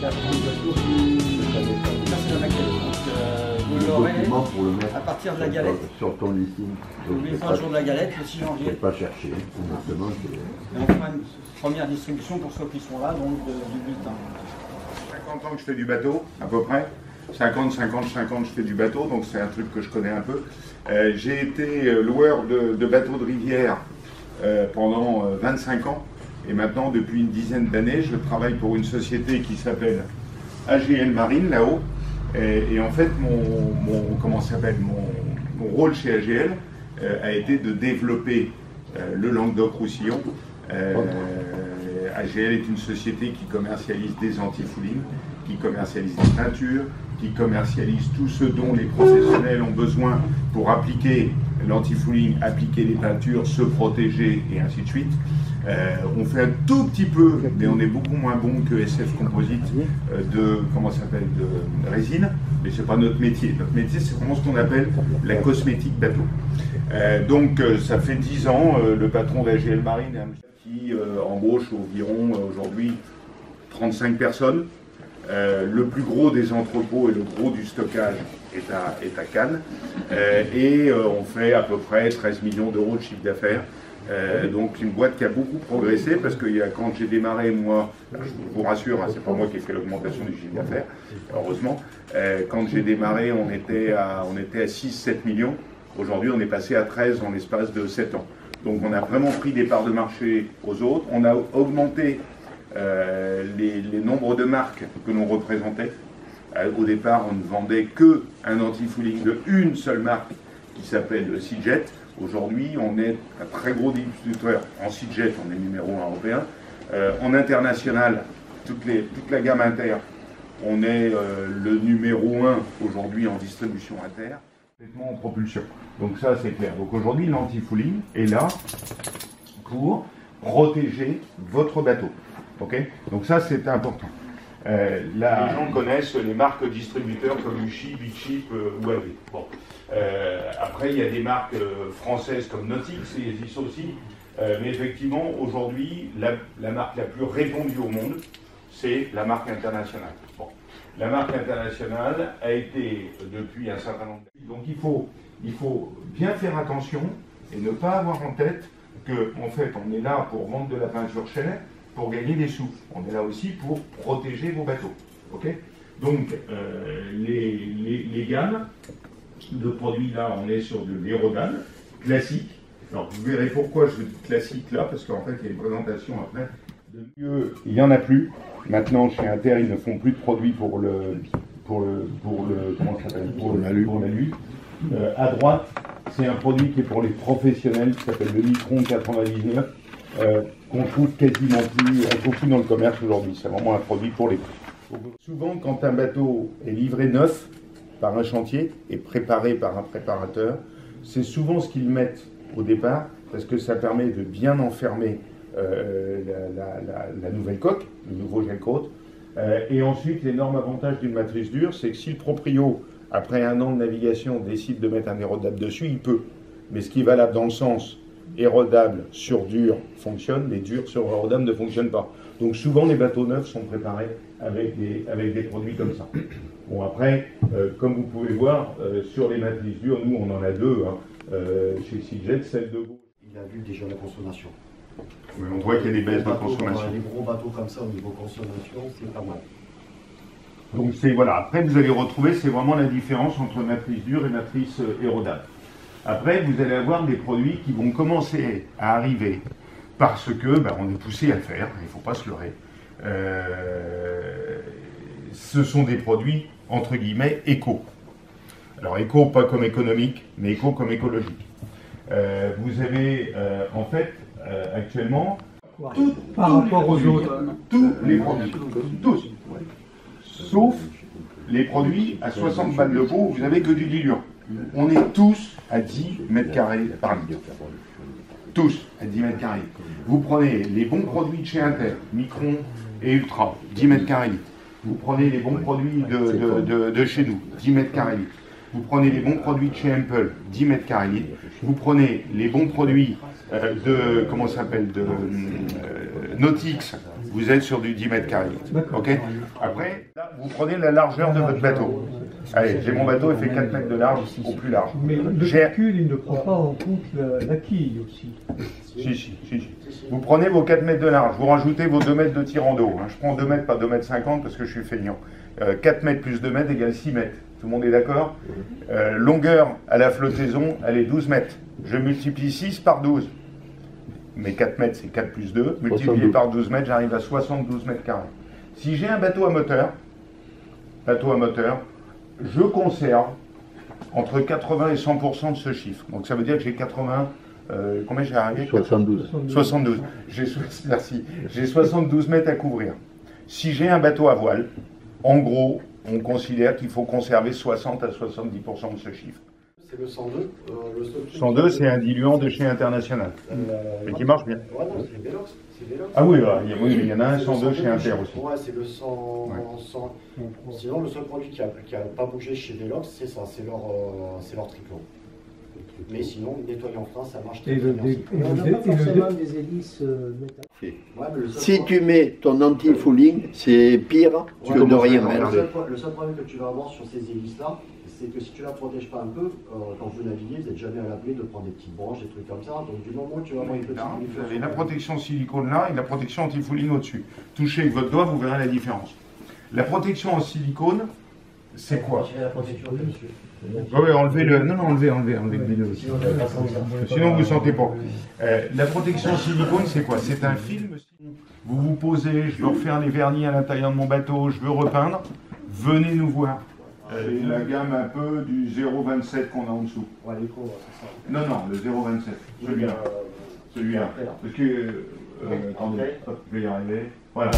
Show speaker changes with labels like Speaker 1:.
Speaker 1: 4 bateaux. Ça, c'est la maquette. Donc, vous l'aurez à partir de la galette.
Speaker 2: Sur ton listing.
Speaker 1: N'oubliez pas le jour de la galette, le 6 janvier.
Speaker 2: Je ne pas chercher. Exactement.
Speaker 1: Et on fera une première distribution pour ceux qui sont là, donc du 8 ans.
Speaker 3: 50 ans que je fais du bateau, à peu près. 50, 50, 50, je fais du bateau, donc c'est un truc que je connais un peu. J'ai été loueur de bateaux de rivière pendant 25 ans. Et maintenant, depuis une dizaine d'années, je travaille pour une société qui s'appelle AGL Marine, là-haut. Et en fait, mon rôle chez AGL a été de développer le Languedoc-Roussillon. AGL est une société qui commercialise des antifouling, qui commercialise des peintures, qui commercialise tout ce dont les professionnels ont besoin pour appliquer l'antifouling, appliquer les peintures, se protéger et ainsi de suite. On fait un tout petit peu, mais on est beaucoup moins bon que SF Composite de résine, mais c'est pas notre métier. Notre métier, c'est vraiment ce qu'on appelle la cosmétique bateau. Donc ça fait 10 ans, le patron d'AGL Marine qui embauche environ aujourd'hui 35 personnes. Le plus gros des entrepôts et le gros du stockage est à Cannes. On fait à peu près 13 millions d'euros de chiffre d'affaires. Donc une boîte qui a beaucoup progressé parce que quand j'ai démarré, moi, je vous rassure, hein, c'est pas moi qui ai fait l'augmentation du chiffre d'affaires, heureusement. Quand j'ai démarré, on était à 6-7 millions. Aujourd'hui, on est passé à 13 en l'espace de 7 ans. Donc on a vraiment pris des parts de marché aux autres. On a augmenté les nombres de marques que l'on représentait. Au départ, on ne vendait qu'un anti-fouling de une seule marque qui s'appelle Seajet. Aujourd'hui, on est un très gros distributeur en Seajet, on est numéro 1 européen. En international, toute la gamme inter, on est le numéro 1 aujourd'hui en distribution inter, complètement en propulsion. Donc ça, c'est clair. Donc aujourd'hui, l'anti-fouling est là pour protéger votre bateau. Okay, donc ça, c'est important. Les gens connaissent les marques distributeurs comme Uchi, Big Ship ou AV. Bon. Après, il y a des marques françaises comme Nautix, et ils sont aussi. Mais effectivement, aujourd'hui, la marque la plus répandue au monde, c'est la marque internationale. Bon. La marque internationale a été depuis un certain nombre d'années. Donc il faut bien faire attention et ne pas avoir en tête qu'en fait, on est là pour vendre de la peinture cher, pour gagner des sous. On est là aussi pour protéger vos bateaux. Okay, donc, les gammes de produits, là, on est sur de l'Aerodam classique. Alors, vous verrez pourquoi je dis classique là, parce qu'en fait, il y a une présentation après. Il n'y en a plus. Maintenant, chez Inter, ils ne font plus de produits pour l'alu. À droite, c'est un produit qui est pour les professionnels, qui s'appelle le Nitron 99. Qu'on trouve quasiment plus, on trouve plus dans le commerce aujourd'hui. C'est vraiment un produit pour les pros. Souvent, quand un bateau est livré neuf par un chantier et préparé par un préparateur, c'est souvent ce qu'ils mettent au départ parce que ça permet de bien enfermer la nouvelle coque, le nouveau gel-coat. Et ensuite, l'énorme avantage d'une matrice dure, c'est que si le proprio, après un an de navigation, décide de mettre un aérodable dessus, il peut. Mais ce qui est valable dans le sens érodable sur dur fonctionne, les durs sur érodable ne fonctionnent pas. Donc souvent les bateaux neufs sont préparés avec des produits comme ça. Bon après, comme vous pouvez voir, sur les matrices dures, nous on en a deux, hein, chez Seajet, celle de gauche.
Speaker 4: Il a vu déjà la consommation.
Speaker 3: Oui, on voit qu'il y a des baisses de consommation.
Speaker 4: Les gros bateaux comme ça au niveau consommation, c'est pas mal.
Speaker 3: Donc c'est voilà, après vous allez retrouver, c'est vraiment la différence entre matrice dure et matrice érodable. Après, vous allez avoir des produits qui vont commencer à arriver parce que on est poussé à le faire, il ne faut pas se leurrer. Ce sont des produits, entre guillemets, éco. Alors éco, pas comme économique, mais éco comme écologique. Vous avez, en fait, actuellement,
Speaker 1: par rapport aux autres,
Speaker 3: tous les produits, tous, sauf les produits à 60 balles le pot, vous n'avez que du diluant. On est tous à 10 mètres carrés par litre. Tous à 10 mètres carrés. Vous prenez les bons produits de chez Inter, Micron et Ultra, 10 mètres carrés litre. Vous prenez les bons produits de chez nous, 10 mètres carrés litre. Vous prenez les bons produits de chez Ample, 10 mètres carrés litre. Vous prenez les bons produits de Nautix, vous êtes sur du 10 mètres carrés. Ok. Après, là, vous prenez la largeur de votre bateau. Allez, j'ai mon bateau, il fait 4 mètres de large au plus large.
Speaker 5: Mais le calcul, il ne prend pas en compte la quille aussi.
Speaker 3: Si. Vous prenez vos 4 mètres de large, vous rajoutez vos 2 mètres de tirant d'eau. Je prends 2 mètres, pas 2 mètres 50 parce que je suis feignant. 4 mètres plus 2 mètres égale 6 mètres. Tout le monde est d'accord? Longueur à la flottaison, elle est 12 mètres. Je multiplie 6 par 12. Mais 4 mètres, c'est 4 plus 2. Multiplié par 12 mètres, j'arrive à 72 mètres carrés. Si j'ai un bateau à moteur, je conserve entre 80 et 100% de ce chiffre. Donc ça veut dire que j'ai 80... combien j'ai arrivé?
Speaker 2: 72.
Speaker 3: 72. Merci. J'ai 72 mètres à couvrir. Si j'ai un bateau à voile, en gros, on considère qu'il faut conserver 60 à 70% de ce chiffre.
Speaker 4: C'est le 102.
Speaker 3: 102, c'est un diluant de chez International. Et qui marche bien.
Speaker 4: Ouais, non, c'est Velox.
Speaker 3: Ah oui, il y en a un 102 chez Inter aussi.
Speaker 4: Ouais, c'est le 100. Sinon, le seul produit qui n'a pas bougé chez Velox, c'est ça, c'est leur triclon. Mais sinon, nettoyer en frein, ça marche très bien.
Speaker 6: On n'a pas forcément des hélices métalliques.
Speaker 2: Si tu mets ton anti-fouling, c'est pire que de rien mettre.
Speaker 4: Le seul problème que tu vas avoir sur ces hélices-là, c'est que si tu ne la protèges pas un peu, quand vous naviguez, vous n'êtes jamais à l'abri de prendre des petites branches, des trucs comme ça. Donc du moment où tu vas avoir une petite...
Speaker 3: Vous avez la protection silicone là et la protection anti-fouling au-dessus. Touchez avec votre doigt, vous verrez la différence. La protection en silicone, c'est quoi? Oui, enlevez-le. Non, enlevez. Sinon, vous ne sentez pas. La protection en silicone, c'est quoi? C'est un film. Vous vous posez, je veux refaire les vernis à l'intérieur de mon bateau, je veux repeindre. Venez nous voir. C'est la gamme un peu du 0,27 qu'on a en dessous.
Speaker 4: Ouais, l'écho, c'est ça.
Speaker 3: Non, le 0,27. Celui-là. Parce que... attendez, hop, je vais y arriver. Voilà.